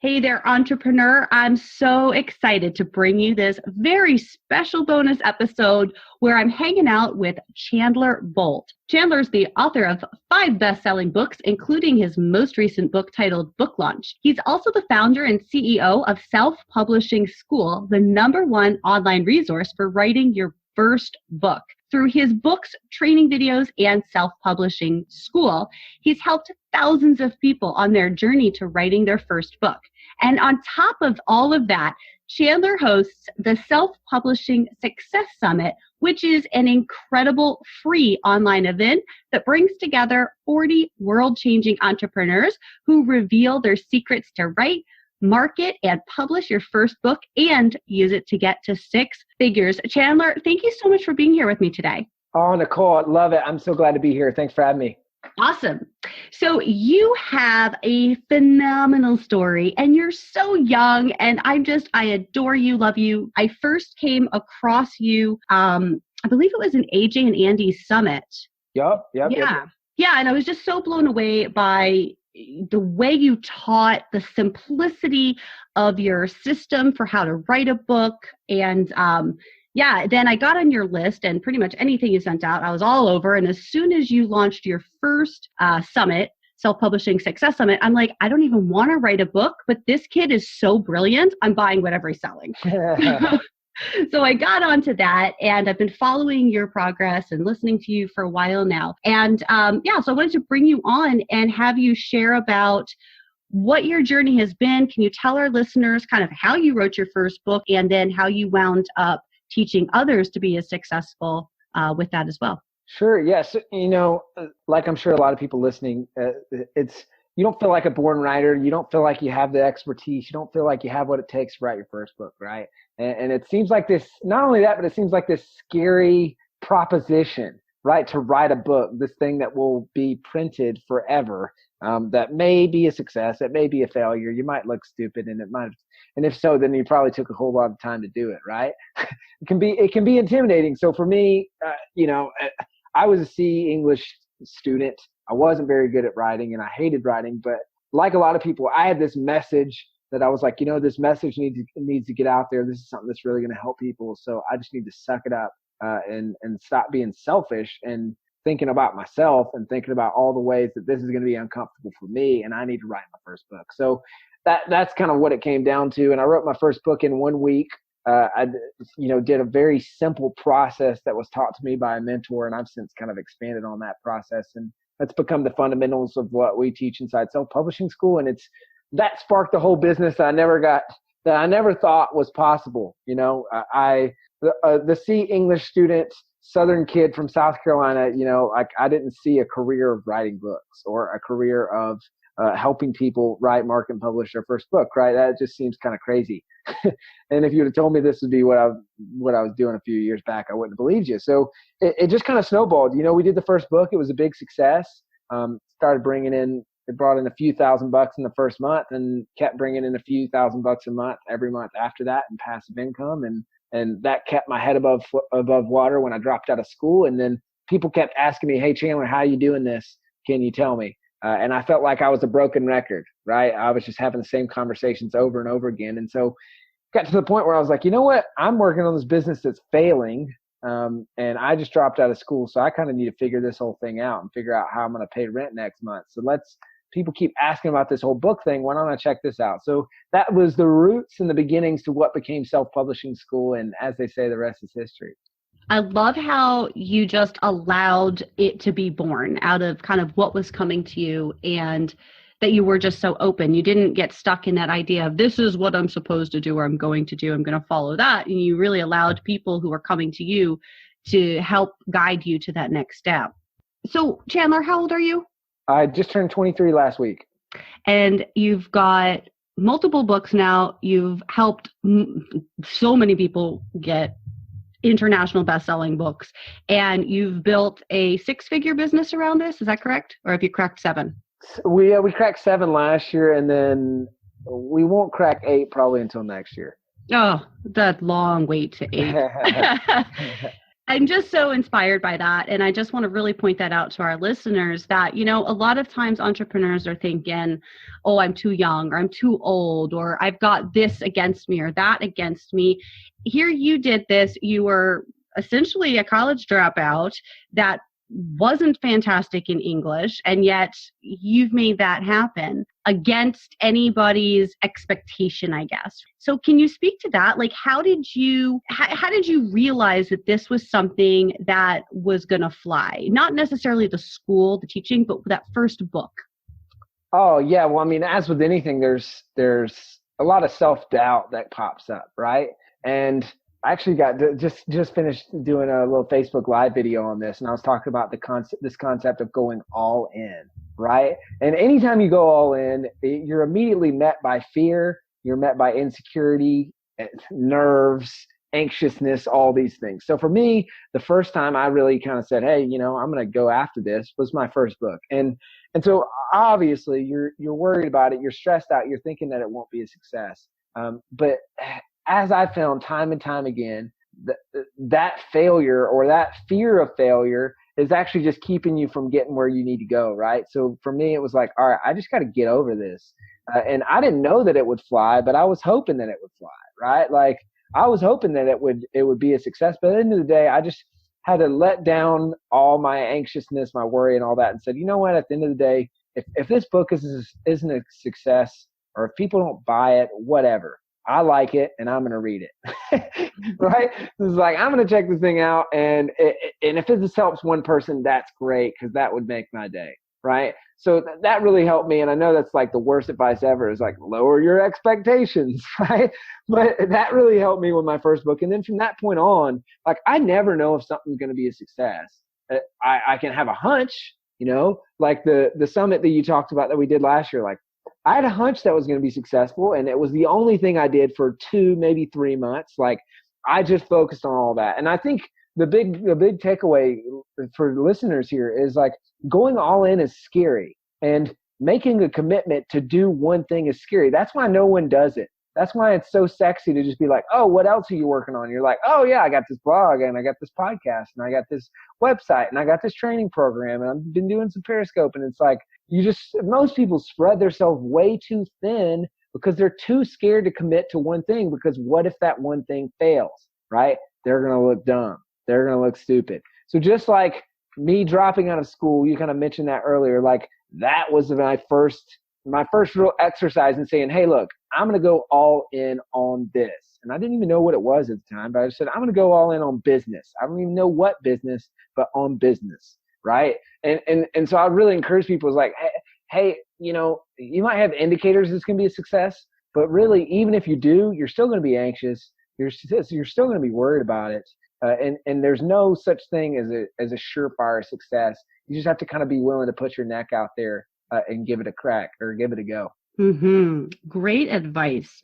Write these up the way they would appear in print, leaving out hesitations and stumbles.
Hey there, entrepreneur. I'm so excited to bring you this very special bonus episode where I'm hanging out with Chandler Bolt. Chandler's the author of 5 best-selling books, including his most recent book titled Book Launch. He's also the founder and CEO of Self-Publishing School, the #1 online resource for writing your first book. Through his books, training videos, and self-publishing school, he's helped thousands of people on their journey to writing their first book. And on top of all of that, Chandler hosts the Self-Publishing Success Summit, which is an incredible free online event that brings together 40 world-changing entrepreneurs who reveal their secrets to write, market, and publish your first book and use it to get to 6 figures. Chandler, thank you so much for being here with me today. Oh, Nicole, I love it. I'm so glad to be here. Thanks for having me. Awesome. So you have a phenomenal story and you're so young and I adore you, love you. I first came across you, I believe it was an AJ and Andy summit. Yep. Yeah. And I was just so blown away by the way you taught, the simplicity of your system for how to write a book. And then I got on your list and pretty much anything you sent out, I was all over. And as soon as you launched your first summit, Self-Publishing Success Summit, I'm like, I don't even want to write a book, but this kid is so brilliant. I'm buying whatever he's selling. So I got onto that and I've been following your progress and listening to you for a while now. And so I wanted to bring you on and have you share about what your journey has been. Can you tell our listeners kind of how you wrote your first book and then how you wound up teaching others to be as successful with that as well? Sure. Yes. Like I'm sure a lot of people listening, you don't feel like a born writer. You don't feel like you have the expertise. You don't feel like you have what it takes to write your first book, right? And it seems like this, not only that, but it seems like this scary proposition, right? To write a book, this thing that will be printed forever, that may be a success, it may be a failure. You might look stupid and and if so, then you probably took a whole lot of time to do it, right? It can be intimidating. So for me, I was a C English student. I wasn't very good at writing and I hated writing, but like a lot of people, I had this message that I was like, this message needs to get out there. This is something that's really going to help people. So I just need to suck it up and stop being selfish and thinking about myself and thinking about all the ways that this is going to be uncomfortable for me. And I need to write my first book. So that's kind of what it came down to. And I wrote my first book in 1 week. I did a very simple process that was taught to me by a mentor. And I've since kind of expanded on that process. And that's become the fundamentals of what we teach inside Self-Publishing School. And that sparked the whole business that I never thought was possible. The C English student, Southern kid from South Carolina, I didn't see a career of writing books or a career of helping people write, market, and publish their first book, right? That just seems kind of crazy. And if you would have told me this would be what I was doing a few years back, I wouldn't have believed you. So it just kind of snowballed. We did the first book. It was a big success. It brought in a few $1,000s in the first month and kept bringing in a few $1,000s a month every month after that in passive income. And that kept my head above water when I dropped out of school. And then people kept asking me, hey, Chandler, how are you doing this? Can you tell me? And I felt like I was a broken record, right? I was just having the same conversations over and over again. And so got to the point where I was like, you know what? I'm working on this business that's failing. And I just dropped out of school. So I kind of need to figure this whole thing out and figure out how I'm going to pay rent next month. So people keep asking about this whole book thing. Why don't I check this out? So that was the roots and the beginnings to what became Self-Publishing School. And as they say, the rest is history. I love how you just allowed it to be born out of kind of what was coming to you and that you were just so open. You didn't get stuck in that idea of this is what I'm supposed to do or I'm going to do. I'm going to follow that. And you really allowed people who are coming to you to help guide you to that next step. So Chandler, how old are you? I just turned 23 last week. And you've got multiple books now. You've helped so many people get international best-selling books, and you've built a 6-figure business around this. Is that correct? Or have you cracked 7? We cracked 7 last year, and then we won't crack 8 probably until next year. Oh, that long wait to 8. I'm just so inspired by that. And I just want to really point that out to our listeners that, you know, a lot of times entrepreneurs are thinking, oh, I'm too young or I'm too old or I've got this against me or that against me. Here you did this. You were essentially a college dropout that wasn't fantastic in English, and yet you've made that happen against anybody's expectation, I guess. So can you speak to that? Like, how did you realize that this was something that was going to fly? Not necessarily the school, the teaching, but that first book. Oh yeah. Well, I mean, as with anything, there's a lot of self-doubt that pops up, right? And I actually got just finished doing a little Facebook Live video on this, and I was talking about this concept of going all in, right? And anytime you go all in, you're immediately met by fear, you're met by insecurity, nerves, anxiousness, all these things. So for me, the first time I really kind of said, hey, you know, I'm going to go after this was my first book. And so obviously you're worried about it, you're stressed out, you're thinking that it won't be a success. But as I found time and time again, that failure or that fear of failure is actually just keeping you from getting where you need to go, right? So for me, it was like, all right, I just got to get over this. And I didn't know that it would fly, but I was hoping that it would fly, right? Like I was hoping that it would be a success. But at the end of the day, I just had to let down all my anxiousness, my worry and all that and said, you know what, at the end of the day, if this book isn't a success or if people don't buy it, whatever. I like it and I'm going to read it, right? It's like, I'm going to check this thing out. And if it just helps one person, that's great. Cause that would make my day. Right. So that really helped me. And I know that's like the worst advice ever is like lower your expectations. Right. But that really helped me with my first book. And then from that point on, like, I never know if something's going to be a success. I can have a hunch, you know, like the summit that you talked about that we did last year, like, I had a hunch that was going to be successful, and it was the only thing I did for 2, maybe 3 months. Like I just focused on all that. And I think the big takeaway for listeners here is like going all in is scary, and making a commitment to do one thing is scary. That's why no one does it. That's why it's so sexy to just be like, oh, what else are you working on? You're like, oh yeah, I got this blog and I got this podcast and I got this website and I got this training program and I've been doing some Periscope. And it's like, most people spread themselves way too thin because they're too scared to commit to one thing, because what if that one thing fails, right? They're going to look dumb. They're going to look stupid. So just like me dropping out of school, you kind of mentioned that earlier, like that was my first real exercise in saying, hey, look, I'm going to go all in on this. And I didn't even know what it was at the time, but I just said, I'm going to go all in on business. I don't even know what business, but on business. Right. And so I really encourage people is like, hey, you know, you might have indicators it's going to be a success, but really, even if you do, you're still going to be anxious. You're still going to be worried about it. And there's no such thing as a surefire success. You just have to kind of be willing to put your neck out there and give it a crack or give it a go. Mm-hmm. Great advice.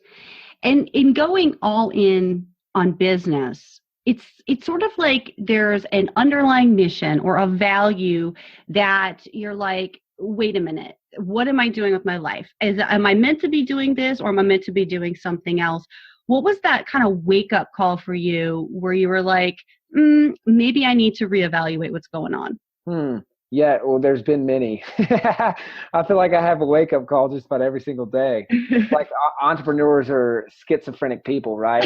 And in going all in on business, it's sort of like there's an underlying mission or a value that you're like, wait a minute, what am I doing with my life? Am I meant to be doing this, or am I meant to be doing something else? What was that kind of wake up call for you where you were like, maybe I need to reevaluate what's going on? Yeah, well, there's been many. I feel like I have a wake-up call just about every single day. Like entrepreneurs are schizophrenic people, right?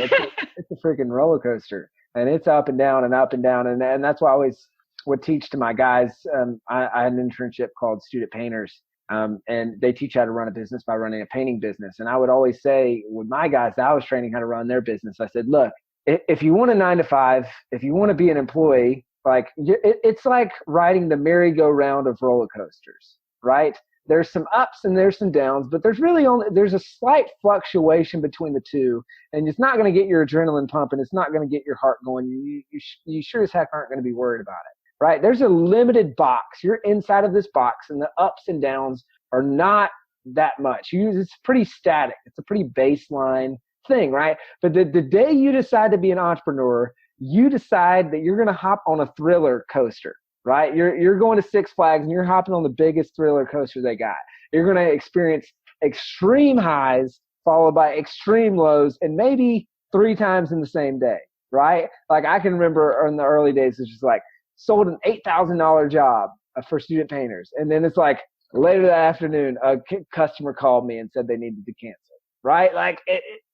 It's a freaking roller coaster, and it's up and down and up and down. And that's why I always would teach to my guys. I had an internship called Student Painters, and they teach how to run a business by running a painting business. And I would always say with my guys that I was training how to run their business, I said, look, if you want a 9-to-5, if you want to be an employee, like it's like riding the merry-go-round of roller coasters, right? There's some ups and there's some downs, but there's a slight fluctuation between the two, and it's not going to get your adrenaline pumping. It's not going to get your heart going. You sure as heck aren't going to be worried about it, right? There's a limited box. You're inside of this box, and the ups and downs are not that much. It's pretty static. It's a pretty baseline thing, right? But the day you decide to be an entrepreneur, you decide that you're going to hop on a thriller coaster, right? You're going to Six Flags and you're hopping on the biggest thriller coaster they got. You're going to experience extreme highs followed by extreme lows, and maybe 3 times in the same day. right? Like I can remember in the early days, it's just like sold an $8,000 job for student painters. And then it's like later that afternoon, a customer called me and said they needed to cancel, right? Like,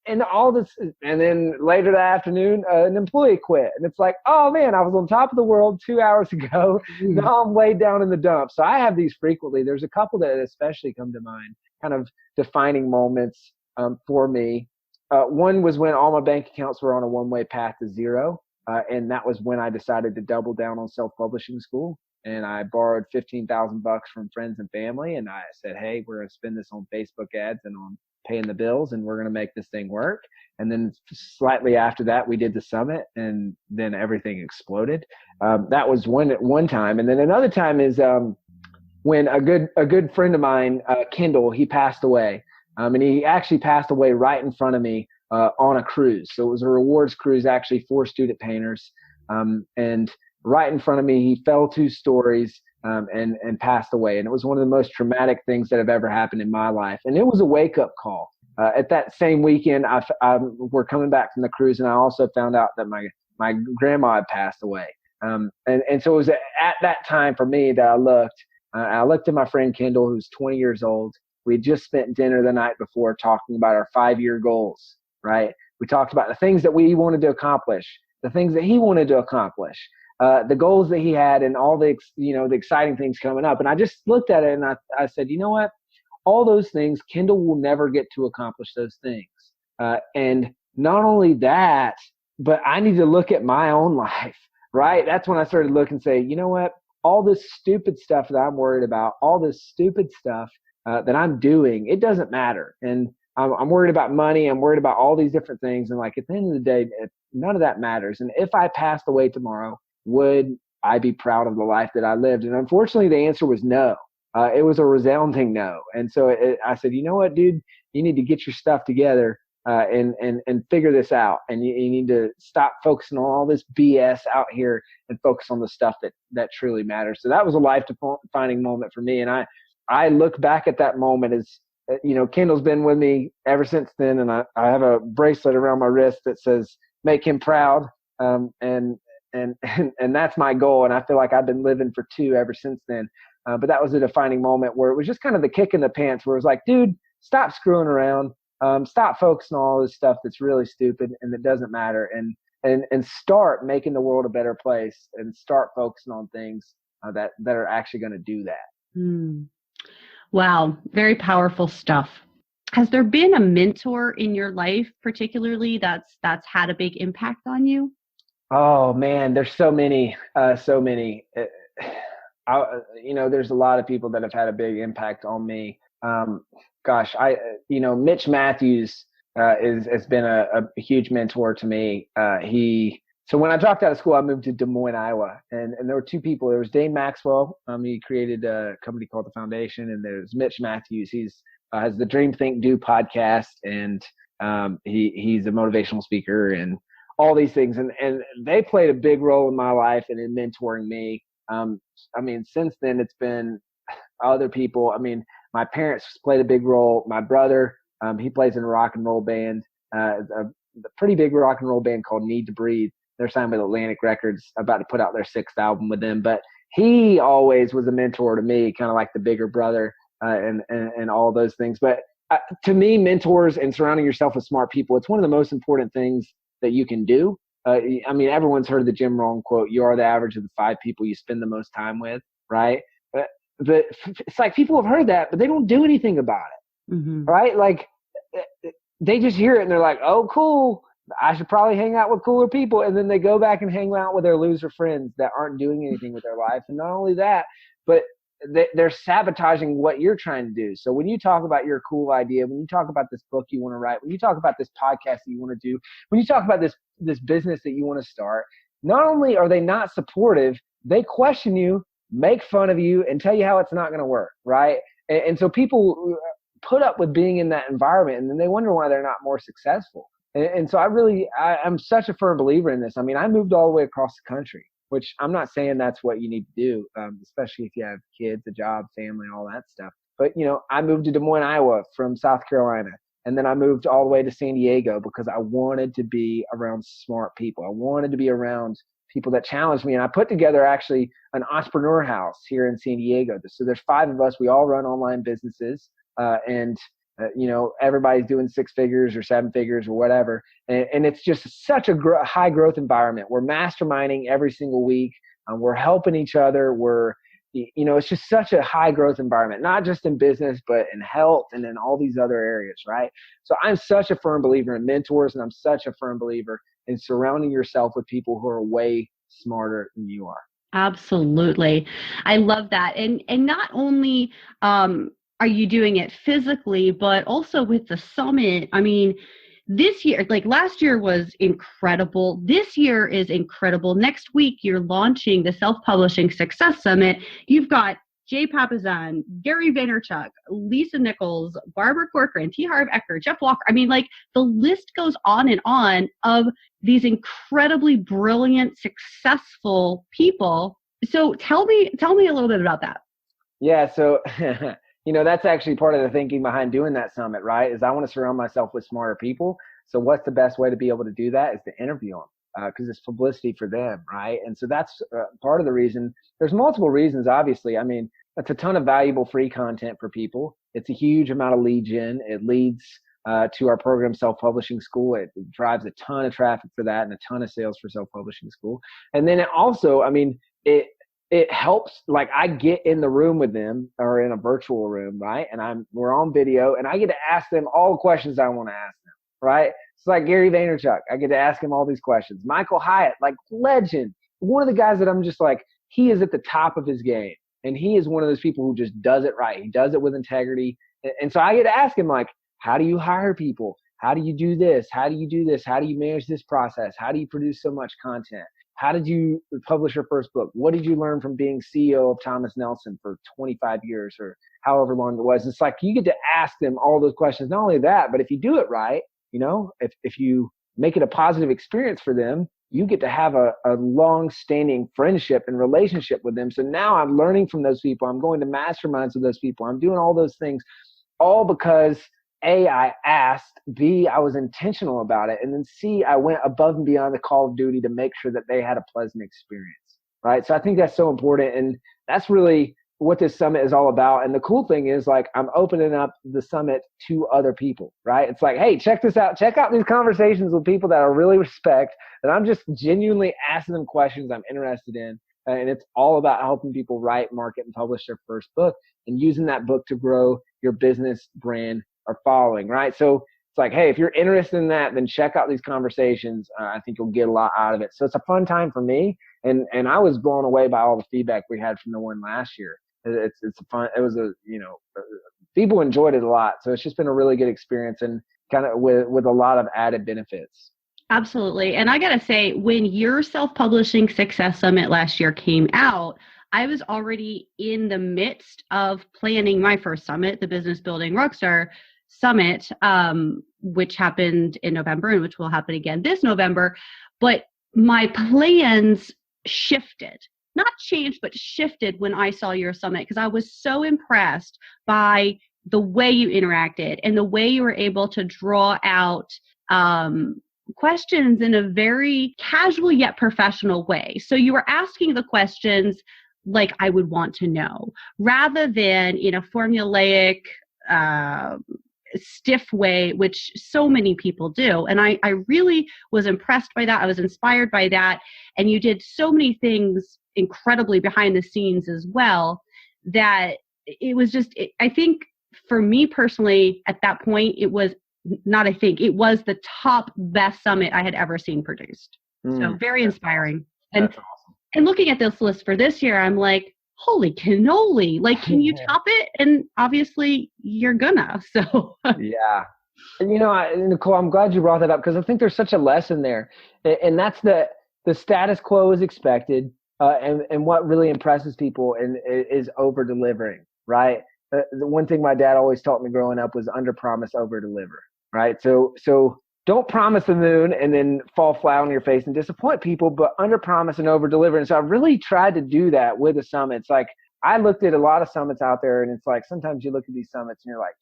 and all this, and then later that afternoon, an employee quit. And it's like, oh man, I was on top of the world 2 hours ago. Now I'm way down in the dump. So I have these frequently. There's a couple that especially come to mind, kind of defining moments for me. One was when all my bank accounts were on a one-way path to zero. And that was when I decided to double down on self-publishing school. And I borrowed $15,000 from friends and family. And I said, hey, we're going to spend this on Facebook ads and on paying the bills, and we're going to make this thing work. And then slightly after that, we did the summit, and then everything exploded. That was one time. And then another time is when a good friend of mine, Kendall, he passed away. And he actually passed away right in front of me on a cruise. So it was a rewards cruise actually for student painters. And right in front of me, he fell 2 stories and passed away. And it was one of the most traumatic things that have ever happened in my life. And it was a wake-up call. At that same weekend, we're coming back from the cruise, and I also found out that my grandma had passed away. And so it was at that time for me that I looked at my friend Kendall, who's 20 years old. We had just spent dinner the night before talking about our 5-year goals, right? We talked about the things that we wanted to accomplish, the things that he wanted to accomplish, the goals that he had, and all the exciting things coming up. And I just looked at it and I said, you know what? All those things, Kendall will never get to accomplish those things. And not only that, but I need to look at my own life, right? That's when I started looking and say, you know what? All this stupid stuff that I'm worried about, all this stupid stuff that I'm doing, it doesn't matter. And I'm worried about money. I'm worried about all these different things. And like at the end of the day, none of that matters. And if I passed away tomorrow, would I be proud of the life that I lived? And unfortunately, the answer was no. It was a resounding no. And so I said, you know what, dude, you need to get your stuff together and figure this out. And you need to stop focusing on all this BS out here and focus on the stuff that truly matters. So that was a life-defining moment for me. And I look back at that moment as, Kendall's been with me ever since then. And I have a bracelet around my wrist that says, make him proud. And that's my goal. And I feel like I've been living for 2 ever since then. But that was a defining moment where it was just kind of the kick in the pants where it was like, dude, stop screwing around. Stop focusing on all this stuff that's really stupid and that doesn't matter. And start making the world a better place and start focusing on things that are actually going to do that. Mm. Wow. Very powerful stuff. Has there been a mentor in your life, particularly that's had a big impact on you? Oh man, there's so many. There's a lot of people that have had a big impact on me. Mitch Matthews has been a huge mentor to me. So when I dropped out of school, I moved to Des Moines, Iowa, and there were 2 people. There was Dane Maxwell. He created a company called The Foundation, and there's Mitch Matthews. He's has the Dream, Think, Do podcast, and he's a motivational speaker and all these things. And they played a big role in my life and in mentoring me. Since then it's been other people. My parents played a big role. My brother, he plays in a rock and roll band, a pretty big rock and roll band called Need to Breathe. They're signed with Atlantic Records, about to put out their 6th album with them. But he always was a mentor to me, kind of like the bigger brother, and all those things. But to me, mentors and surrounding yourself with smart people, it's one of the most important things that you can do. Everyone's heard the Jim Rohn quote, you are the average of the 5 people you spend the most time with, right? But it's like people have heard that, but they don't do anything about it, right? Like they just hear it and they're like, oh, cool, I should probably hang out with cooler people. And then they go back and hang out with their loser friends that aren't doing anything with their life. And not only that, but they're sabotaging what you're trying to do. So when you talk about your cool idea, when you talk about this book you want to write, when you talk about this podcast that you want to do, when you talk about this business that you want to start, not only are they not supportive, they question you, make fun of you, and tell you how it's not going to work, right? And so people put up with being in that environment, and then they wonder why they're not more successful. And so I'm such a firm believer in this. I moved all the way across the country, which I'm not saying that's what you need to do, especially if you have kids, a job, family, all that stuff. But, I moved to Des Moines, Iowa from South Carolina. And then I moved all the way to San Diego because I wanted to be around smart people. I wanted to be around people that challenged me. And I put together actually an entrepreneur house here in San Diego. So there's 5 of us. We all run online businesses. Everybody's doing 6 figures or 7 figures or whatever. And it's just such a high growth environment. We're masterminding every single week. We're helping each other. It's just such a high growth environment, not just in business, but in health and in all these other areas, right? So I'm such a firm believer in mentors, and I'm such a firm believer in surrounding yourself with people who are way smarter than you are. Absolutely. I love that. And not only are you doing it physically, but also with the summit. I mean, this year, like last year was incredible. This year is incredible. Next week, you're launching the Self-Publishing Success Summit. You've got Jay Papasan, Gary Vaynerchuk, Lisa Nichols, Barbara Corcoran, T. Harv Eker, Jeff Walker. I mean, like the list goes on and on of these incredibly brilliant, successful people. So tell me a little bit about that. Yeah. So, that's actually part of the thinking behind doing that summit, right? Is I want to surround myself with smarter people. So what's the best way to be able to do that is to interview them because it's publicity for them, right? And so that's part of the reason. There's multiple reasons, obviously. I mean, that's a ton of valuable free content for people. It's a huge amount of lead gen. It leads to our program, Self-Publishing School. It drives a ton of traffic for that and a ton of sales for Self-Publishing School. And then it also, it helps, like I get in the room with them or in a virtual room, right? And we're on video and I get to ask them all the questions I want to ask them, right? It's like Gary Vaynerchuk. I get to ask him all these questions. Michael Hyatt, like legend. One of the guys that I'm just like, he is at the top of his game. And he is one of those people who just does it right. He does it with integrity. And so I get to ask him like, how do you hire people? How do you do this? How do you do this? How do you manage this process? How do you produce so much content? How did you publish your first book? What did you learn from being CEO of Thomas Nelson for 25 years or however long it was? It's like you get to ask them all those questions. Not only that, but if you do it right, if you make it a positive experience for them, you get to have a long-standing friendship and relationship with them. So now I'm learning from those people. I'm going to masterminds with those people. I'm doing all those things, all because A, I asked, B, I was intentional about it, and then C, I went above and beyond the call of duty to make sure that they had a pleasant experience, right? So I think that's so important, and that's really what this summit is all about. And the cool thing is, like, I'm opening up the summit to other people, right? It's like, hey, check this out. Check out these conversations with people that I really respect, that I'm just genuinely asking them questions I'm interested in. And it's all about helping people write, market, and publish their first book and using that book to grow your business, brand, or following, right? So it's like, hey, if you're interested in that, then check out these conversations. I think you'll get a lot out of it. So it's a fun time for me. And I was blown away by all the feedback we had from the one last year. It's a fun, it was people enjoyed it a lot. So it's just been a really good experience and kind of with a lot of added benefits. Absolutely. And I got to say, when your Self-Publishing Success Summit last year came out, I was already in the midst of planning my first summit, the Business Building Rockstar Summit, which happened in November and which will happen again this November. But my plans shifted, not changed, but shifted when I saw your summit, because I was so impressed by the way you interacted and the way you were able to draw out questions in a very casual yet professional way. So you were asking the questions like I would want to know, rather than in a formulaic, stiff way, which so many people do. And I really was impressed by that. I was inspired by that. And you did so many things incredibly behind the scenes as well, that it was just, I think for me personally, at that point, it was the top best summit I had ever seen produced. So very inspiring. That's awesome. And looking at this list for this year, I'm like, holy cannoli. Like, can you top it? And obviously you're gonna, so. Yeah. And Nicole, I'm glad you brought that up, because I think there's such a lesson there. And that's the status quo is expected. And what really impresses people is over delivering, right? The one thing my dad always taught me growing up was under promise, over deliver, right? So don't promise the moon and then fall flat on your face and disappoint people, but under promise and over deliver. And so I really tried to do that with the summits. Like, I looked at a lot of summits out there, and it's like, sometimes you look at these summits and you're like,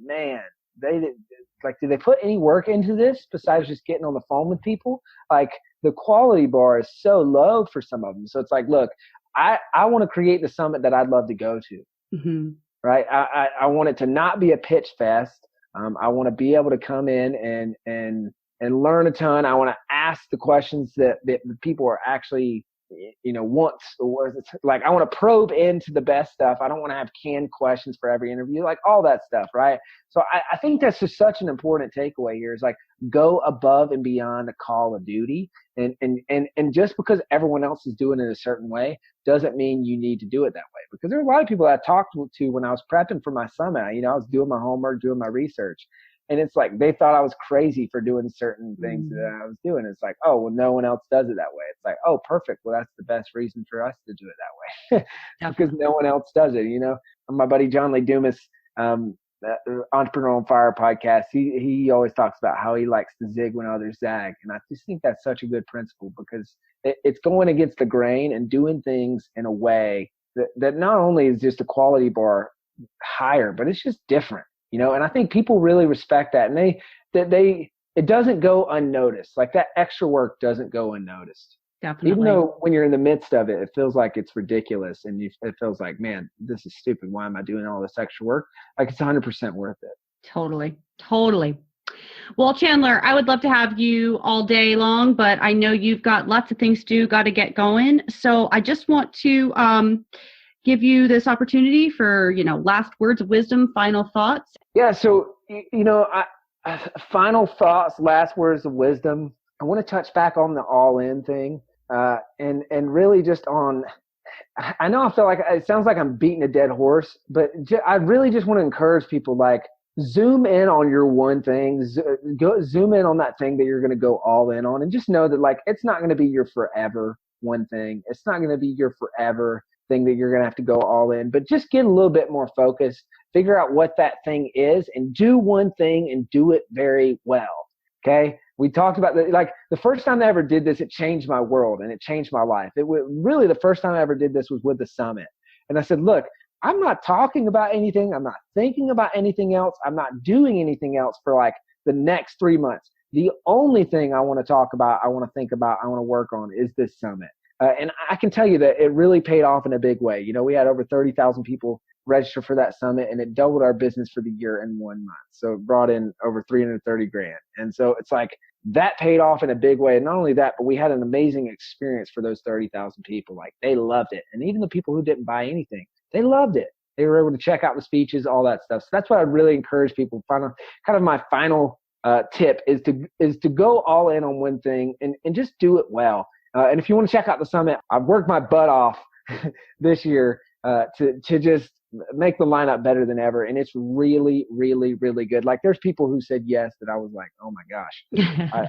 man, do they put any work into this besides just getting on the phone with people? Like, the quality bar is so low for some of them. So it's like, look, I want to create the summit that I'd love to go to. Mm-hmm. Right. I want it to not be a pitch fest. I want to be able to come in and learn a ton. I want to ask the questions that the people are actually, want. Like, I want to probe into the best stuff. I don't want to have canned questions for every interview, like all that stuff. Right. So I think that's just such an important takeaway here, is like, go above and beyond the call of duty. And just because everyone else is doing it a certain way doesn't mean you need to do it that way. Because there are a lot of people that I talked to when I was prepping for my summit. I was doing my homework, doing my research. And it's like, they thought I was crazy for doing certain things that I was doing. It's like, oh, well, no one else does it that way. It's like, oh, perfect. Well, that's the best reason for us to do it that way. Because no one else does it. My buddy John Lee Dumas, Entrepreneur on Fire podcast, he always talks about how he likes to zig when others zag. And I just think that's such a good principle, because it's going against the grain and doing things in a way that not only is just a quality bar higher, but it's just different. And I think people really respect that, and it doesn't go unnoticed. Like, that extra work doesn't go unnoticed. Definitely. Even though when you're in the midst of it, it feels like it's ridiculous, and it feels like, man, this is stupid. Why am I doing all this extra work? Like, it's 100% worth it. Totally. Well, Chandler, I would love to have you all day long, but I know you've got lots of things to do, got to get going. So I just want to give you this opportunity for, last words of wisdom, final thoughts. Yeah. So, final thoughts, last words of wisdom. I want to touch back on the all-in thing, and really just on, I know I feel like it sounds like I'm beating a dead horse, but I really just want to encourage people, like, zoom in on your one thing, zoom in on that thing that you're going to go all in on, and just know that, like, it's not going to be your forever one thing. It's not going to be your forever thing that you're going to have to go all in, but just get a little bit more focused, figure out what that thing is, and do one thing and do it very well. Okay. We talked about the first time I ever did this, it changed my world and it changed my life. It was really the first time I ever did this was with the summit. And I said, look, I'm not talking about anything. I'm not thinking about anything else. I'm not doing anything else for like the next 3 months. The only thing I want to talk about, I want to think about, I want to work on is this summit. And I can tell you that it really paid off in a big way. We had over 30,000 people register for that summit, and it doubled our business for the year in 1 month. So it brought in over $330,000. And so it's like, that paid off in a big way. And not only that, but we had an amazing experience for those 30,000 people. Like, they loved it. And even the people who didn't buy anything, they loved it. They were able to check out the speeches, all that stuff. So that's what I really encourage people. Kind of my final tip is to go all in on one thing and just do it well. And if you want to check out the summit, I've worked my butt off this year to just make the lineup better than ever. And it's really, really, really good. Like, there's people who said yes that I was like, oh my gosh,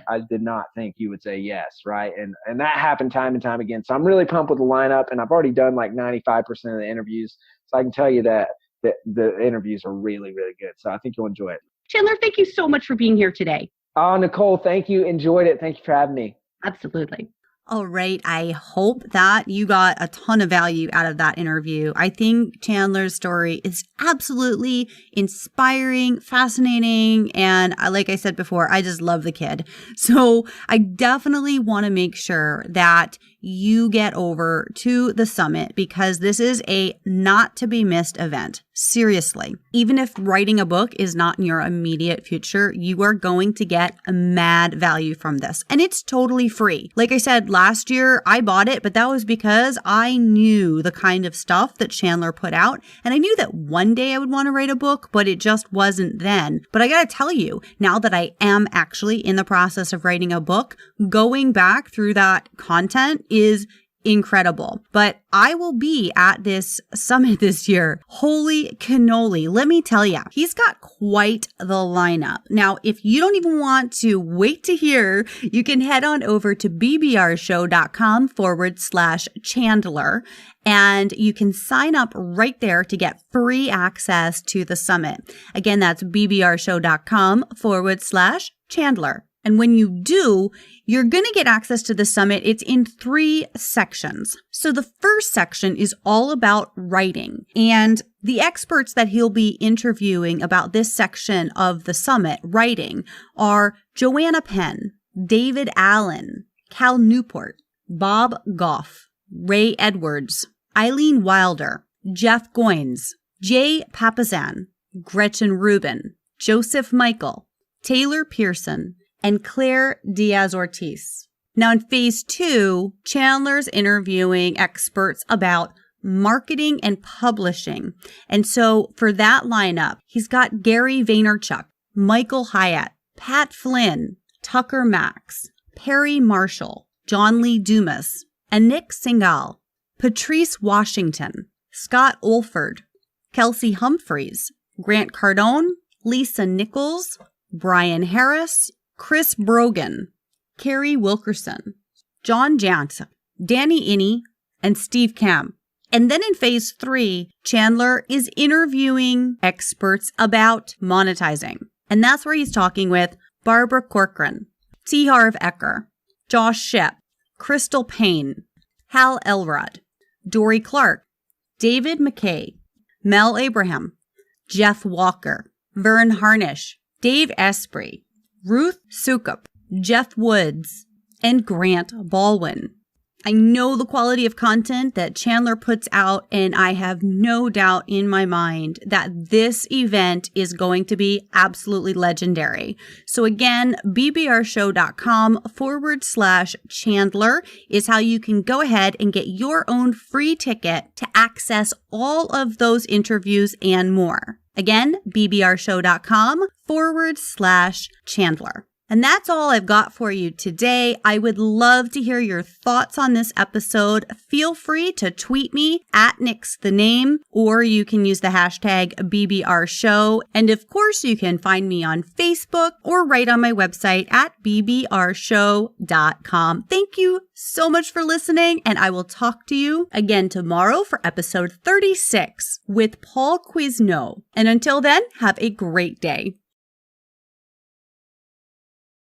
I did not think you would say yes. Right. And that happened time and time again. So I'm really pumped with the lineup, and I've already done like 95% of the interviews. So I can tell you that the interviews are really, really good. So I think you'll enjoy it. Chandler, thank you so much for being here today. Oh, Nicole, thank you. Enjoyed it. Thank you for having me. Absolutely. All right. I hope that you got a ton of value out of that interview. I think Chandler's story is absolutely inspiring, fascinating. And like I said before, I just love the kid. So I definitely want to make sure that you get over to the summit, because this is a not to be missed event. Seriously. Even if writing a book is not in your immediate future, you are going to get a mad value from this. And it's totally free. Like I said, last year I bought it, but that was because I knew the kind of stuff that Chandler put out. And I knew that one day I would want to write a book, but it just wasn't then. But I got to tell you, now that I am actually in the process of writing a book, going back through that content is incredible. But I will be at this summit this year. Holy cannoli. Let me tell you, he's got quite the lineup. Now, if you don't even want to wait to hear, you can head on over to bbrshow.com/Chandler, and you can sign up right there to get free access to the summit. Again, that's bbrshow.com/Chandler. And when you do, you're going to get access to the summit. It's in 3 sections. So the first section is all about writing. And The experts that he'll be interviewing about this section of the summit writing are Joanna Penn, David Allen, Cal Newport, Bob Goff, Ray Edwards, Eileen Wilder, Jeff Goins, Jay Papazan, Gretchen Rubin, Joseph Michael, Taylor Pearson, and Claire Diaz-Ortiz. Now in phase 2, Chandler's interviewing experts about marketing and publishing. And so for that lineup, he's got Gary Vaynerchuk, Michael Hyatt, Pat Flynn, Tucker Max, Perry Marshall, John Lee Dumas, Anik Singhal, Patrice Washington, Scott Olford, Kelsey Humphreys, Grant Cardone, Lisa Nichols, Brian Harris, Chris Brogan, Carrie Wilkerson, John Jantz, Danny Inney, and Steve Kamp. And then in phase 3, Chandler is interviewing experts about monetizing. And that's where he's talking with Barbara Corcoran, T. Harv Eker, Josh Shipp, Crystal Payne, Hal Elrod, Dory Clark, David McKay, Mel Abraham, Jeff Walker, Vern Harnish, Dave Esprey, Ruth Sukup, Jeff Woods, and Grant Baldwin. I know the quality of content that Chandler puts out, and I have no doubt in my mind that this event is going to be absolutely legendary. So again, bbrshow.com/Chandler is how you can go ahead and get your own free ticket to access all of those interviews and more. Again, bbrshow.com/Chandler. And that's all I've got for you today. I would love to hear your thoughts on this episode. Feel free to tweet me at Nix the Name, or you can use the hashtag BBRShow. And of course, you can find me on Facebook or right on my website at bbrshow.com. Thank you so much for listening, and I will talk to you again tomorrow for episode 36 with Paul Quizno. And until then, have a great day.